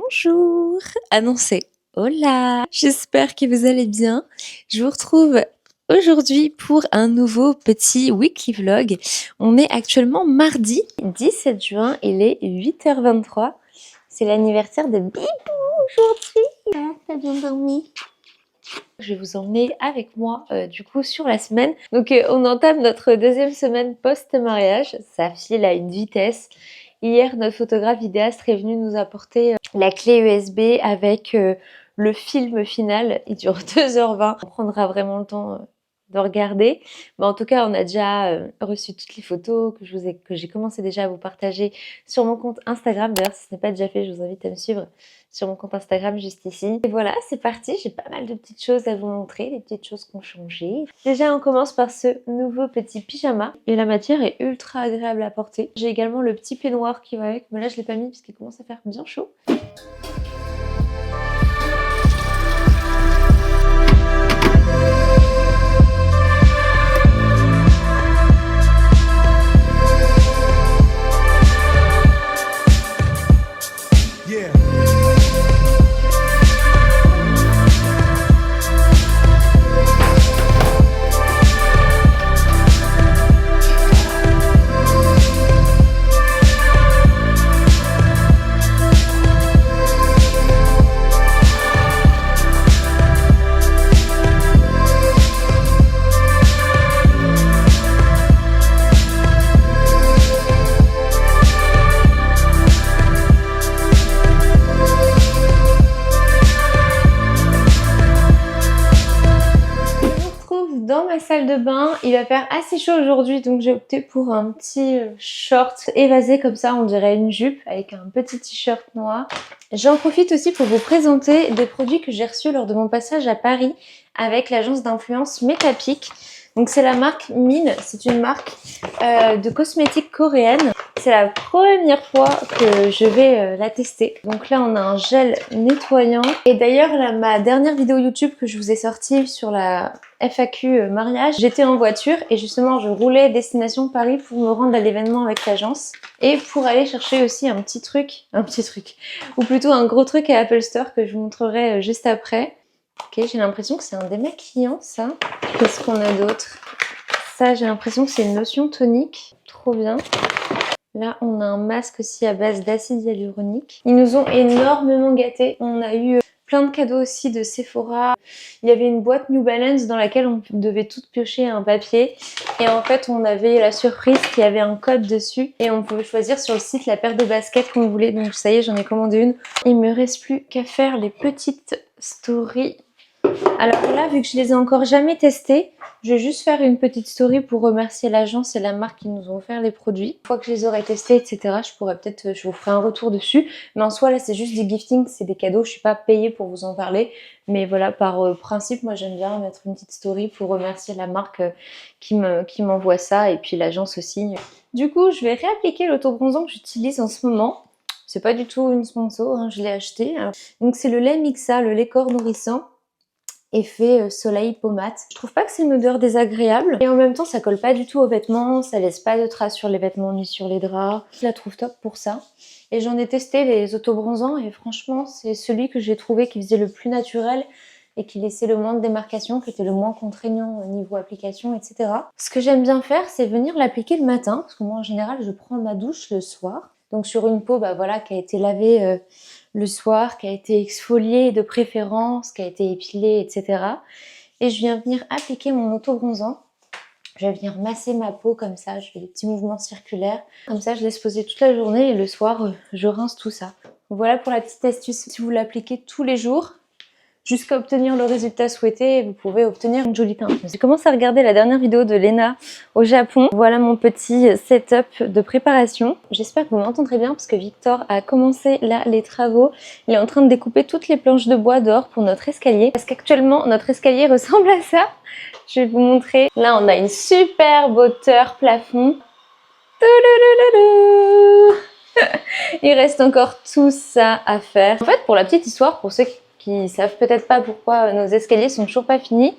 Bonjour! Ah non, c'est hola! J'espère que vous allez bien. Je vous retrouve aujourd'hui pour un nouveau petit weekly vlog. On est actuellement mardi 17 juin, il est 8h23. C'est l'anniversaire de Bibou aujourd'hui. Ah, t'as bien dormi? Je vais vous emmener avec moi du coup sur la semaine. Donc on entame notre deuxième semaine post-mariage. Ça file à une vitesse. Hier, notre photographe vidéaste est venu nous apporter la clé USB avec le film final. Il dure 2h20. On prendra vraiment le temps de regarder. Mais en tout cas, on a déjà reçu toutes les photos que j'ai commencé déjà à vous partager sur mon compte Instagram. D'ailleurs, si ce n'est pas déjà fait, je vous invite à me suivre sur mon compte Instagram juste ici. Et voilà, c'est parti. J'ai pas mal de petites choses à vous montrer, des petites choses qui ont changé. Déjà, on commence par ce nouveau petit pyjama. Et la matière est ultra agréable à porter. J'ai également le petit peignoir qui va avec, mais là je l'ai pas mis parce qu'il commence à faire bien chaud. Dans ma salle de bain, il va faire assez chaud aujourd'hui, donc j'ai opté pour un petit short évasé comme ça, on dirait une jupe avec un petit t-shirt noir. J'en profite aussi pour vous présenter des produits que j'ai reçus lors de mon passage à Paris avec l'agence d'influence Metapic. Donc c'est la marque Mine, c'est une marque de cosmétiques coréenne. C'est la première fois que je vais la tester. Donc là on a un gel nettoyant. Et d'ailleurs ma dernière vidéo YouTube que je vous ai sortie sur la FAQ mariage, j'étais en voiture et justement je roulais destination Paris pour me rendre à l'événement avec l'agence. Et pour aller chercher aussi un petit truc, ou plutôt un gros truc à Apple Store que je vous montrerai juste après. Ok, j'ai l'impression que c'est un démaquillant ça. Qu'est-ce qu'on a d'autre? Ça, j'ai l'impression que c'est une lotion tonique. Trop bien. Là, on a un masque aussi à base d'acide hyaluronique. Ils nous ont énormément gâtés. On a eu plein de cadeaux aussi de Sephora. Il y avait une boîte New Balance dans laquelle on devait toutes piocher un papier. Et en fait, on avait la surprise qu'il y avait un code dessus. Et on pouvait choisir sur le site la paire de baskets qu'on voulait. Donc ça y est, j'en ai commandé une. Il me reste plus qu'à faire les petites stories. Alors là, vu que je les ai encore jamais testées, je vais juste faire une petite story pour remercier l'agence et la marque qui nous ont offert les produits. Une fois que je les aurai testés, etc., je vous ferai un retour dessus. Mais en soi, là, c'est juste du gifting, c'est des cadeaux. Je suis pas payée pour vous en parler. Mais voilà, par principe, moi, j'aime bien mettre une petite story pour remercier la marque qui m'envoie ça et puis l'agence aussi. Du coup, je vais réappliquer l'autobronzant que j'utilise en ce moment. C'est pas du tout une sponsor, hein, je l'ai acheté. Alors, donc, c'est le lait Mixa, le lait corps nourrissant. Effet soleil pommade. Je trouve pas que c'est une odeur désagréable et en même temps ça colle pas du tout aux vêtements, ça laisse pas de traces sur les vêtements ni sur les draps. Je la trouve top pour ça. Et j'en ai testé les autobronzants et franchement c'est celui que j'ai trouvé qui faisait le plus naturel et qui laissait le moins de démarcation, qui était le moins contraignant au niveau application, etc. Ce que j'aime bien faire, c'est venir l'appliquer le matin, parce que moi en général je prends ma douche le soir. Donc sur une peau voilà, qui a été lavée le soir, qui a été exfoliée de préférence, qui a été épilée, etc. Et je viens venir appliquer mon autobronzant. Je vais venir masser ma peau comme ça, je fais des petits mouvements circulaires. Comme ça, je laisse poser toute la journée et le soir, je rince tout ça. Voilà pour la petite astuce. Si vous l'appliquez tous les jours, jusqu'à obtenir le résultat souhaité, vous pouvez obtenir une jolie teinte. J'ai commencé à regarder la dernière vidéo de Léna au Japon. Voilà mon petit setup de préparation. J'espère que vous m'entendrez bien parce que Victor a commencé là les travaux. Il est en train de découper toutes les planches de bois dehors pour notre escalier. Parce qu'actuellement, notre escalier ressemble à ça. Je vais vous montrer. Là, on a une superbe hauteur plafond. Il reste encore tout ça à faire. En fait, pour la petite histoire, pour ceux qui savent peut-être pas pourquoi nos escaliers sont toujours pas finis,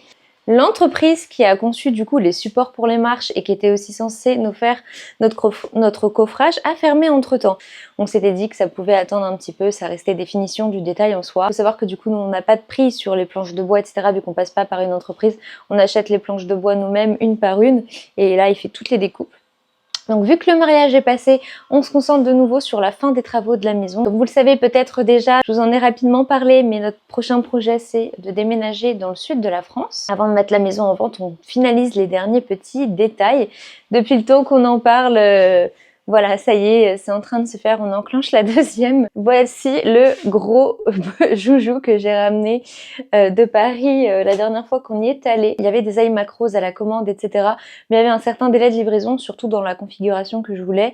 L'entreprise qui a conçu du coup les supports pour les marches et qui était aussi censée nous faire notre coffrage a fermé entre temps. On s'était dit que ça pouvait attendre un petit peu, ça restait définition du détail en soi. Il faut savoir que du coup nous on n'a pas de prix sur les planches de bois etc. vu qu'on passe pas par une entreprise. On achète les planches de bois nous-mêmes une par une et là il fait toutes les découpes. Donc vu que le mariage est passé, on se concentre de nouveau sur la fin des travaux de la maison. Comme vous le savez peut-être déjà, je vous en ai rapidement parlé, mais notre prochain projet c'est de déménager dans le sud de la France. Avant de mettre la maison en vente, on finalise les derniers petits détails. Depuis le temps qu'on en parle, voilà, ça y est, c'est en train de se faire, on enclenche la deuxième. Voici le gros joujou que j'ai ramené de Paris la dernière fois qu'on y est allé. Il y avait des iMac roses à la commande, etc. Mais il y avait un certain délai de livraison, surtout dans la configuration que je voulais.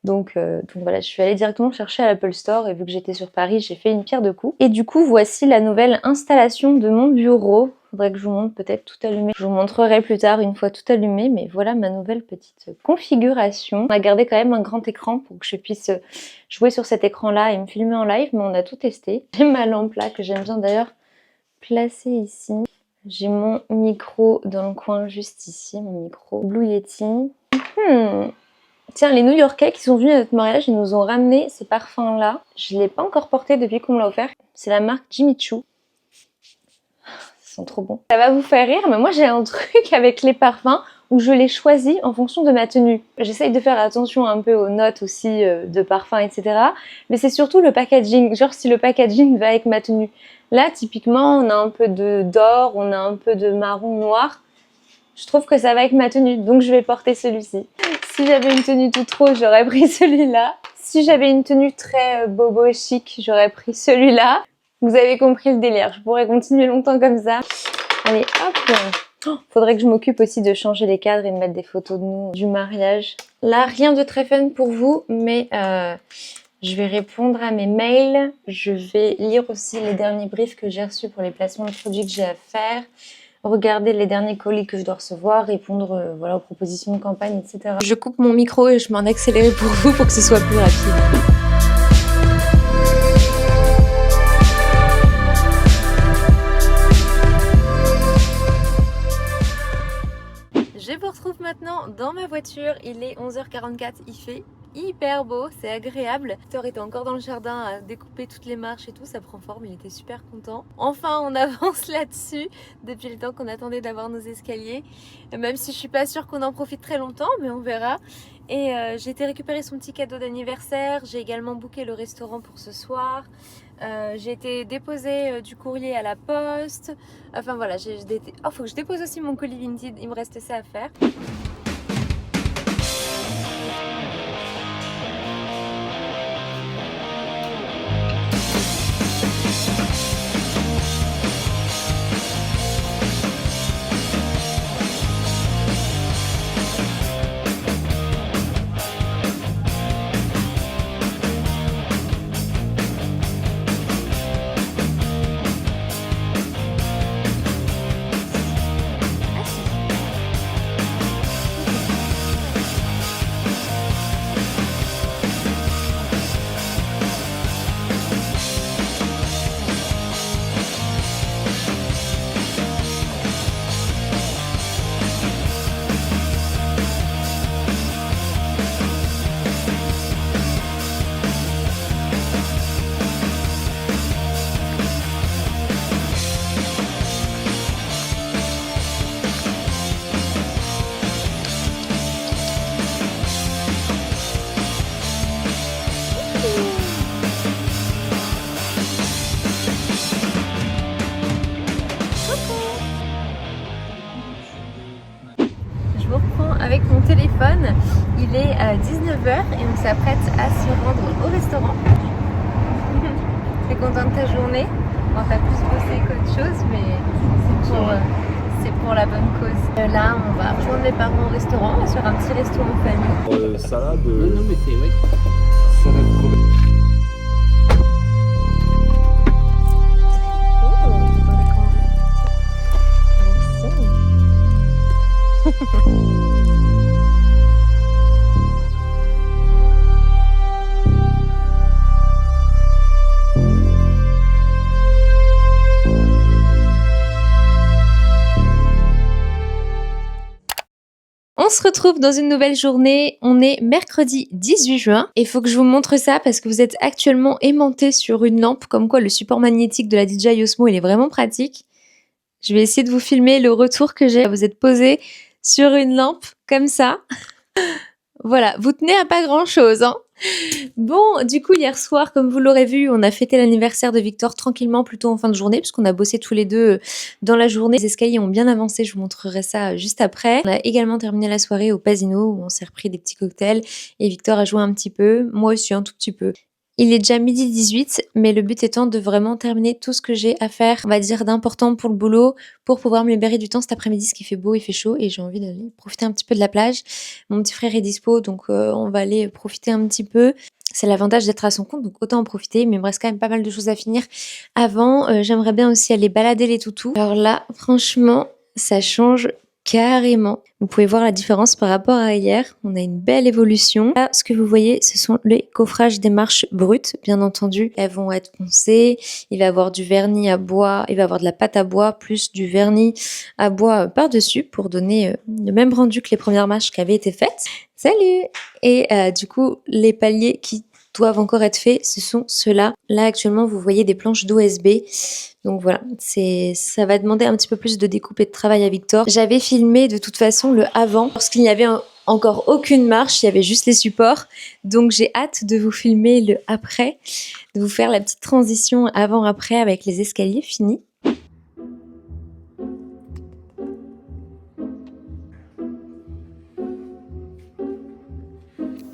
Donc voilà, je suis allée directement chercher à l'Apple Store et vu que j'étais sur Paris, j'ai fait une pierre deux coups. Et du coup, voici la nouvelle installation de mon bureau. Faudrait que je vous montre peut-être tout allumé. Je vous montrerai plus tard une fois tout allumé, mais voilà ma nouvelle petite configuration. On a gardé quand même un grand écran pour que je puisse jouer sur cet écran-là et me filmer en live, mais on a tout testé. J'ai ma lampe là que j'aime bien d'ailleurs placer ici. J'ai mon micro dans le coin juste ici, mon micro Blue Yeti. Tiens, les New-Yorkais qui sont venus à notre mariage, ils nous ont ramené ces parfums-là. Je ne l'ai pas encore porté depuis qu'on me l'a offert. C'est la marque Jimmy Choo. Ils sont trop bons. Ça va vous faire rire, mais moi j'ai un truc avec les parfums où je les choisis en fonction de ma tenue. J'essaye de faire attention un peu aux notes aussi de parfum, etc. Mais c'est surtout le packaging. Genre si le packaging va avec ma tenue. Là, typiquement, on a un peu d'or, on a un peu de marron noir. Je trouve que ça va avec ma tenue, donc je vais porter celui-ci. Si j'avais une tenue toute rose, j'aurais pris celui-là. Si j'avais une tenue très bobo chic, j'aurais pris celui-là. Vous avez compris le délire, je pourrais continuer longtemps comme ça. Allez, hop. Oh, faudrait que je m'occupe aussi de changer les cadres et de mettre des photos de nous du mariage. Là, rien de très fun pour vous, mais je vais répondre à mes mails. Je vais lire aussi les derniers briefs que j'ai reçus pour les placements de produits que j'ai à faire. Regarder les derniers colis que je dois recevoir, répondre voilà, aux propositions de campagne, etc. Je coupe mon micro et je mets en accéléré pour vous pour que ce soit plus rapide. Je vous retrouve maintenant dans ma voiture, il est 11h44, il fait hyper beau, c'est agréable. Thor était encore dans le jardin à découper toutes les marches et tout, ça prend forme, il était super content. Enfin on avance là-dessus depuis le temps qu'on attendait d'avoir nos escaliers, même si je suis pas sûre qu'on en profite très longtemps, mais on verra. Et j'ai été récupérer son petit cadeau d'anniversaire, j'ai également booké le restaurant pour ce soir. J'ai été déposer du courrier à la poste. Enfin voilà, faut que je dépose aussi mon colis Vinted, il me reste ça à faire. Avec mon téléphone, il est à 19h et on s'apprête à se rendre au restaurant. T'es content de ta journée? Bon, t'as plus bossé qu'autre chose, mais c'est pour la bonne cause. Là, on va rejoindre mes parents au restaurant, on va se faire un petit resto en famille. Salade. Non, mais c'est vrai. Salade crevette. On se retrouve dans une nouvelle journée, on est mercredi 18 juin et il faut que je vous montre ça parce que vous êtes actuellement aimanté sur une lampe, comme quoi le support magnétique de la DJI Osmo il est vraiment pratique. Je vais essayer de vous filmer le retour que j'ai. Vous êtes posé sur une lampe comme ça. Voilà, vous tenez à pas grand chose, hein. Bon, du coup, hier soir, comme vous l'aurez vu, on a fêté l'anniversaire de Victor tranquillement, plutôt en fin de journée, puisqu'on a bossé tous les deux dans la journée. Les escaliers ont bien avancé, je vous montrerai ça juste après. On a également terminé la soirée au Pasino, où on s'est repris des petits cocktails, et Victor a joué un petit peu, moi aussi un tout petit peu. Il est déjà midi 18, mais le but étant de vraiment terminer tout ce que j'ai à faire, on va dire d'important pour le boulot, pour pouvoir me libérer du temps cet après-midi, ce qui fait beau, il fait chaud, et j'ai envie d'aller profiter un petit peu de la plage. Mon petit frère est dispo, donc on va aller profiter un petit peu. C'est l'avantage d'être à son compte, donc autant en profiter, mais il me reste quand même pas mal de choses à finir. Avant, j'aimerais bien aussi aller balader les toutous. Alors là, franchement, ça change carrément. Vous pouvez voir la différence par rapport à hier. On a une belle évolution. Là, ce que vous voyez, ce sont les coffrages des marches brutes, bien entendu. Elles vont être poncées. Il va y avoir du vernis à bois. Il va y avoir de la pâte à bois, plus du vernis à bois par-dessus pour donner le même rendu que les premières marches qui avaient été faites. Salut! Et du coup, les paliers qui doivent encore être faits, ce sont ceux-là. Là, actuellement, vous voyez des planches d'OSB. Donc voilà, ça va demander un petit peu plus de découpe et de travail à Victor. J'avais filmé de toute façon le avant, lorsqu'il n'y avait encore aucune marche, il y avait juste les supports. Donc j'ai hâte de vous filmer le après, de vous faire la petite transition avant-après avec les escaliers finis.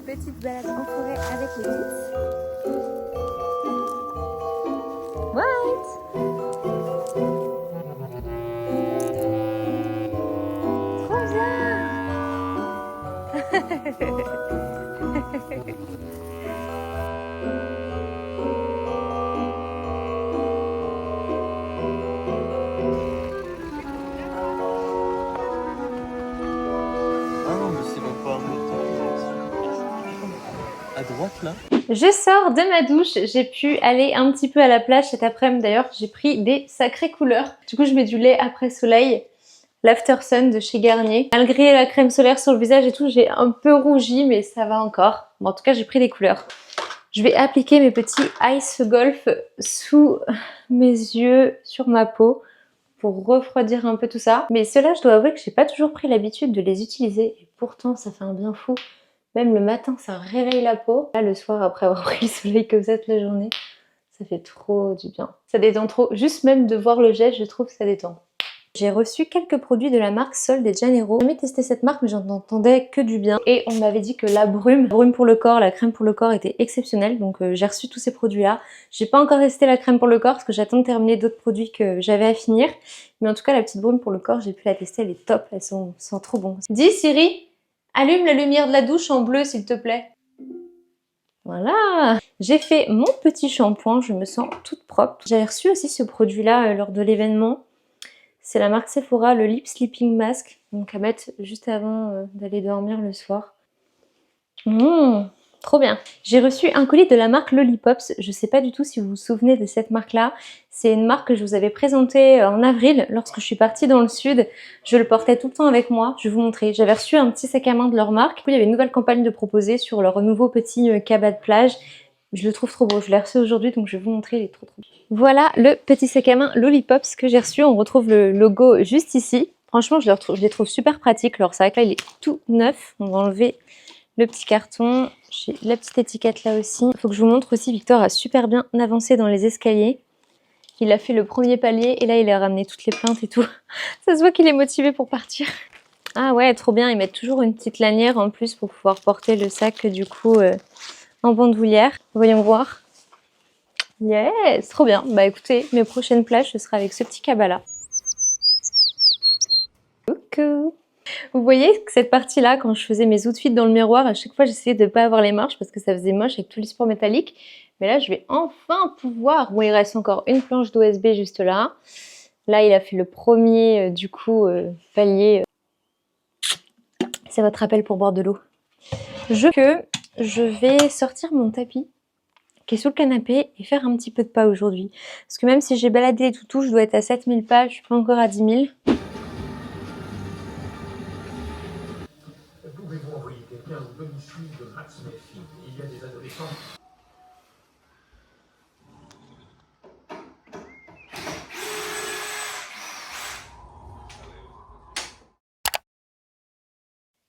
Petite balade en forêt avec les kids. What? Trop bien. À droite là. Je sors de ma douche, j'ai pu aller un petit peu à la plage cet après-midi d'ailleurs, j'ai pris des sacrées couleurs. Du coup je mets du lait après soleil, l'After Sun de chez Garnier. Malgré la crème solaire sur le visage et tout, j'ai un peu rougi mais ça va encore. Bon, en tout cas j'ai pris des couleurs. Je vais appliquer mes petits Ice Golf sous mes yeux, sur ma peau, pour refroidir un peu tout ça. Mais ceux-là, je dois avouer que j'ai pas toujours pris l'habitude de les utiliser et pourtant ça fait un bien fou. Même le matin, ça réveille la peau. Là, le soir, après avoir pris le soleil comme ça toute la journée, ça fait trop du bien. Ça détend trop. Juste même de voir le geste, je trouve que ça détend. J'ai reçu quelques produits de la marque Sol de Janeiro. J'ai jamais testé cette marque, mais j'en entendais que du bien. Et on m'avait dit que la brume pour le corps, la crème pour le corps était exceptionnelle. Donc j'ai reçu tous ces produits-là. J'ai pas encore testé la crème pour le corps parce que j'attends de terminer d'autres produits que j'avais à finir. Mais en tout cas, la petite brume pour le corps, j'ai pu la tester. Elle est top. Elles sont trop bonnes. Dis Siri! Allume la lumière de la douche en bleu, s'il te plaît. Voilà. J'ai fait mon petit shampoing, je me sens toute propre. J'avais reçu aussi ce produit-là lors de l'événement. C'est la marque Sephora, le Lip Sleeping Mask. Donc à mettre juste avant d'aller dormir le soir. Trop bien. J'ai reçu un colis de la marque Lollipops. Je sais pas du tout si vous vous souvenez de cette marque-là. C'est une marque que je vous avais présentée en avril lorsque je suis partie dans le sud. Je le portais tout le temps avec moi. Je vais vous montrer. J'avais reçu un petit sac à main de leur marque. Du coup, il y avait une nouvelle campagne de proposer sur leur nouveau petit cabas de plage. Je le trouve trop beau. Je l'ai reçu aujourd'hui, donc je vais vous montrer. Il est trop beau. Voilà le petit sac à main Lollipops que j'ai reçu. On retrouve le logo juste ici. Franchement, je les trouve super pratiques. Leur sac là, il est tout neuf. On va enlever le petit carton. J'ai la petite étiquette là aussi. Il faut que je vous montre aussi, Victor a super bien avancé dans les escaliers. Il a fait le premier palier et là il a ramené toutes les plaintes et tout. Ça se voit qu'il est motivé pour partir. Ah ouais, trop bien. Ils mettent toujours une petite lanière en plus pour pouvoir porter le sac du coup en bandoulière. Voyons voir. Yes, trop bien. Bah écoutez, mes prochaines plages ce sera avec ce petit cabas là. Coucou. Vous voyez que cette partie-là, quand je faisais mes outfits dans le miroir, à chaque fois j'essayais de ne pas avoir les marches parce que ça faisait moche avec tous les supports métalliques. Mais là, je vais enfin pouvoir. Bon, il reste encore une planche d'OSB juste là. Là, il a fait le premier, du coup, palier. C'est votre appel pour boire de l'eau. Je vais sortir mon tapis qui est sous le canapé et faire un petit peu de pas aujourd'hui. Parce que même si j'ai baladé les toutous, je dois être à 7000 pas, je suis pas encore à 10 000.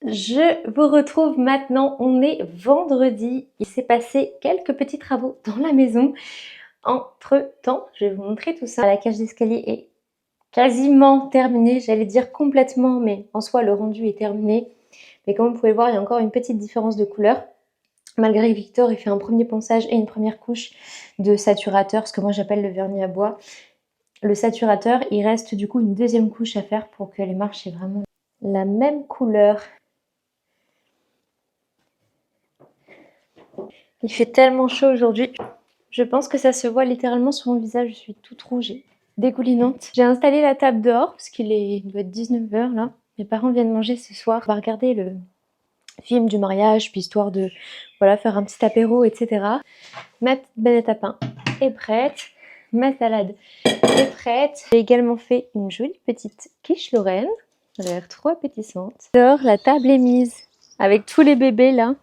Je vous retrouve maintenant, on est vendredi. Il s'est passé quelques petits travaux dans la maison. Entre temps, je vais vous montrer tout ça. La cage d'escalier est quasiment terminée, j'allais dire complètement, mais en soi le rendu est terminé. Mais comme vous pouvez le voir, il y a encore une petite différence de couleur. Malgré que Victor ait fait un premier ponçage et une première couche de saturateur, ce que moi j'appelle le vernis à bois. Le saturateur, il reste du coup une deuxième couche à faire pour que les marches aient vraiment la même couleur. Il fait tellement chaud aujourd'hui. Je pense que ça se voit littéralement sur mon visage. Je suis toute rouge et dégoulinante. J'ai installé la table dehors parce il doit être 19 h là. Mes parents viennent manger ce soir. On va regarder le film du mariage, puis histoire de voilà, faire un petit apéro, etc. Ma petite bennette à pain est prête. Ma salade est prête. J'ai également fait une jolie petite quiche Lorraine. Elle a l'air trop appétissante. Dehors, la table est mise avec tous les bébés là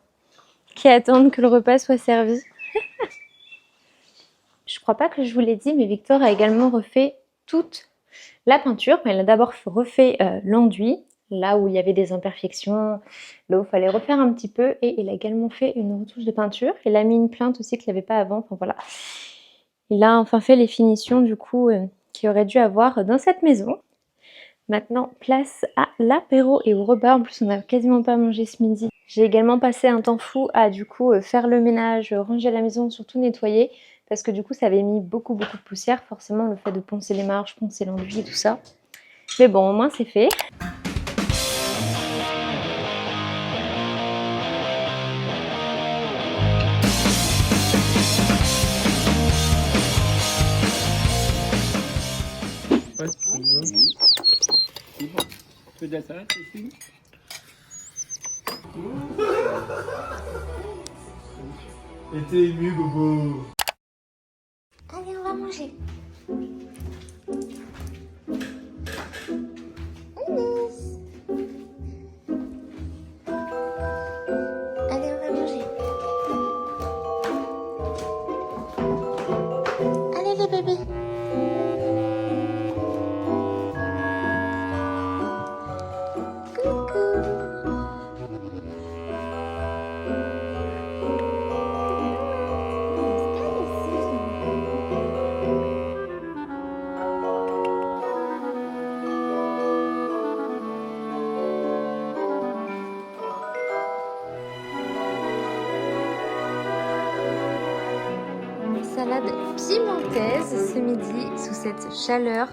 qui attendent que le repas soit servi. Je crois pas que je vous l'ai dit, mais Victor a également refait toute la peinture. Elle a d'abord refait l'enduit, là où il y avait des imperfections, là où il fallait refaire un petit peu. Et il a également fait une retouche de peinture. Il a mis une plainte aussi qu'il n'avait pas avant. Enfin voilà. Il a enfin fait les finitions du coup qu'il aurait dû avoir dans cette maison. Maintenant, place à l'apéro et au repas. En plus, on n'a quasiment pas mangé ce midi. J'ai également passé un temps fou à du coup faire le ménage, ranger la maison, surtout nettoyer. Parce que du coup, ça avait mis beaucoup de poussière. Forcément, le fait de poncer les marches, poncer l'enduit et tout ça. Mais bon, au moins, c'est fait. Ouais, c'est bon. Tu veux de la salade aussi? Et t'es ému, Bobo. Allez, on va manger. Allez, on va manger. Allez, les bébés. Salade pimentaise ce midi sous cette chaleur.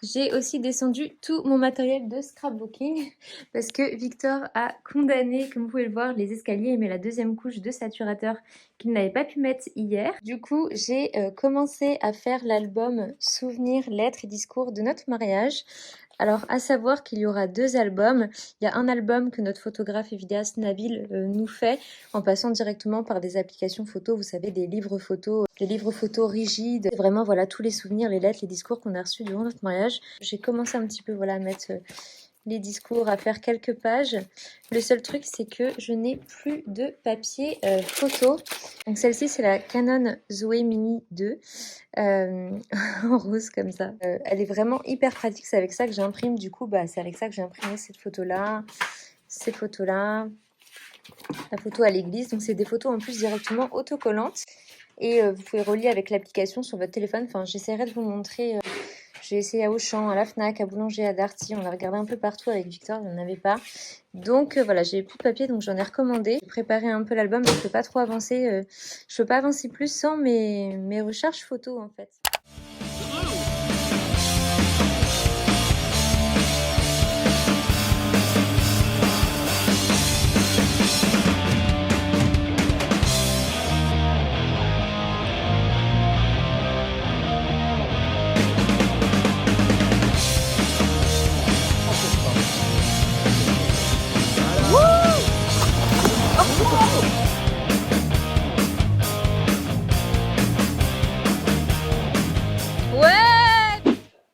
J'ai aussi descendu tout mon matériel de scrapbooking parce que Victor a condamné, comme vous pouvez le voir, les escaliers et met la deuxième couche de saturateur qu'il n'avait pas pu mettre hier. Du coup, j'ai commencé à faire l'album Souvenirs, lettres et discours de notre mariage. Alors, à savoir qu'il y aura 2 albums. Il y a un album que notre photographe et vidéaste Nabil nous fait en passant directement par des applications photos, vous savez, des livres photos rigides. Vraiment, voilà, tous les souvenirs, les lettres, les discours qu'on a reçus durant notre mariage. J'ai commencé un petit peu, voilà, à mettre les discours, à faire quelques pages. Le seul truc, c'est que je n'ai plus de papier photo. Donc celle-ci, c'est la Canon Zoé Mini 2 en rose comme ça. Elle est vraiment hyper pratique. C'est avec ça que j'imprime. Du coup, c'est avec ça que j'ai imprimé cette photo-là, ces photos-là, la photo à l'église. Donc c'est des photos en plus directement autocollantes. Et vous pouvez relier avec l'application sur votre téléphone. Enfin, j'essaierai de vous montrer. J'ai essayé à Auchan, à la Fnac, à Boulanger, à Darty. On a regardé un peu partout avec Victor, il n'y en avait pas. Donc voilà, j'ai plus de papier, donc j'en ai recommandé. J'ai préparé un peu l'album, mais je ne peux pas trop avancer. Je ne peux pas avancer plus sans mes recherches photos en fait.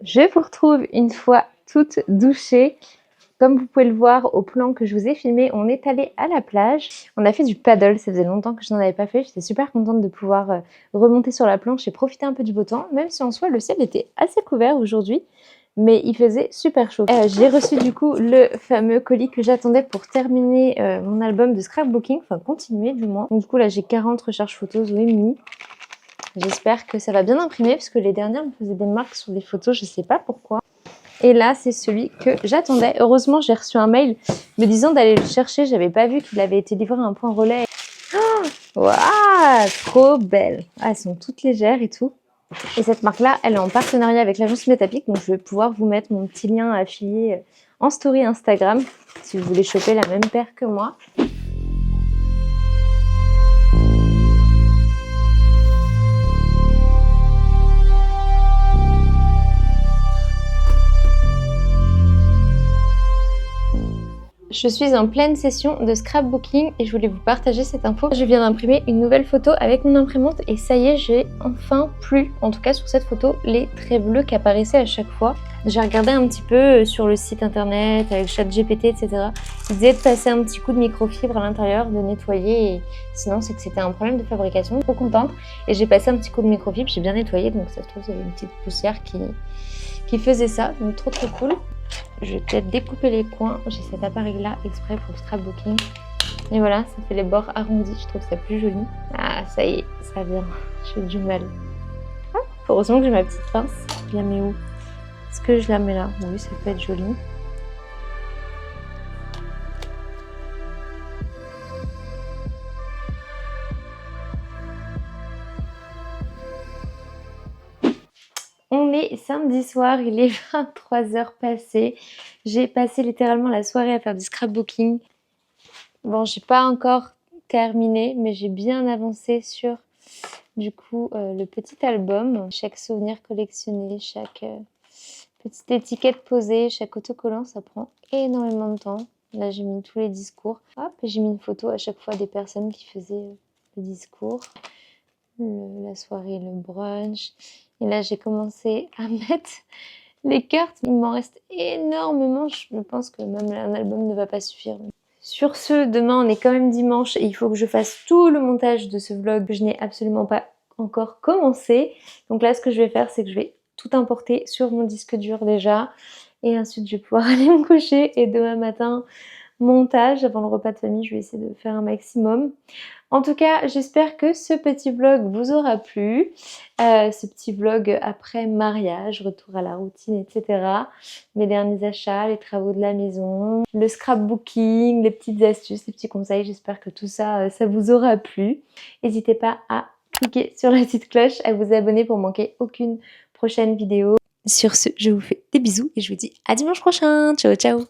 Je vous retrouve une fois toute douchée. Comme vous pouvez le voir au plan que je vous ai filmé, on est allé à la plage. On a fait du paddle, ça faisait longtemps que je n'en avais pas fait. J'étais super contente de pouvoir remonter sur la planche et profiter un peu du beau temps, même si en soi le ciel était assez couvert aujourd'hui, mais il faisait super chaud. J'ai reçu du coup le fameux colis que j'attendais pour terminer mon album de scrapbooking, enfin continuer du moins. Donc du coup là j'ai 40 recherches photos Zoé Mini. J'espère que ça va bien imprimer parce que les dernières me faisaient des marques sur les photos, je sais pas pourquoi. Et là, c'est celui que j'attendais. Heureusement, j'ai reçu un mail me disant d'aller le chercher. J'avais pas vu qu'il avait été livré à un point relais. Oh, waouh, trop belle. Ah, elles sont toutes légères et tout. Et cette marque-là, elle est en partenariat avec l'agence Metapic. Donc, je vais pouvoir vous mettre mon petit lien affilié en story Instagram si vous voulez choper la même paire que moi. Je suis en pleine session de scrapbooking et je voulais vous partager cette info. Je viens d'imprimer une nouvelle photo avec mon imprimante et ça y est, j'ai enfin plus, en tout cas sur cette photo, les traits bleus qui apparaissaient à chaque fois. J'ai regardé un petit peu sur le site internet avec ChatGPT, etc. Ils disaient de passer un petit coup de microfibre à l'intérieur, de nettoyer, et sinon c'est que c'était un problème de fabrication. Trop contente. Et j'ai passé un petit coup de microfibre, j'ai bien nettoyé, donc ça se trouve, il y avait une petite poussière qui faisait ça, donc trop cool. Je vais peut-être découper les coins. J'ai cet appareil-là exprès pour le scrapbooking. Et voilà, ça fait les bords arrondis. Je trouve ça plus joli. Ah, ça y est, ça vient. J'ai du mal. Ah, heureusement que j'ai ma petite pince. Je la mets où? Est-ce que je la mets là? Oui, ça peut être joli. On est samedi soir, il est 23h passées. J'ai passé littéralement la soirée à faire du scrapbooking. Bon, j'ai pas encore terminé, mais j'ai bien avancé sur du coup le petit album. Chaque souvenir collectionné, chaque petite étiquette posée, chaque autocollant, ça prend énormément de temps. Là, j'ai mis tous les discours. Hop, j'ai mis une photo à chaque fois des personnes qui faisaient le discours. La soirée, le brunch. Et là, j'ai commencé à mettre les cartes. Il m'en reste énormément. Je pense que même un album ne va pas suffire. Sur ce, demain, on est quand même dimanche et il faut que je fasse tout le montage de ce vlog que je n'ai absolument pas encore commencé. Donc là, ce que je vais faire, c'est que je vais tout importer sur mon disque dur déjà. Et ensuite, je vais pouvoir aller me coucher. Et demain matin, montage avant le repas de famille, je vais essayer de faire un maximum. En tout cas, j'espère que ce petit vlog vous aura plu. Ce petit vlog après mariage, retour à la routine, etc. Mes derniers achats, les travaux de la maison, le scrapbooking, les petites astuces, les petits conseils. J'espère que tout ça, ça vous aura plu. N'hésitez pas à cliquer sur la petite cloche, à vous abonner pour manquer aucune prochaine vidéo. Sur ce, je vous fais des bisous et je vous dis à dimanche prochain. Ciao, ciao!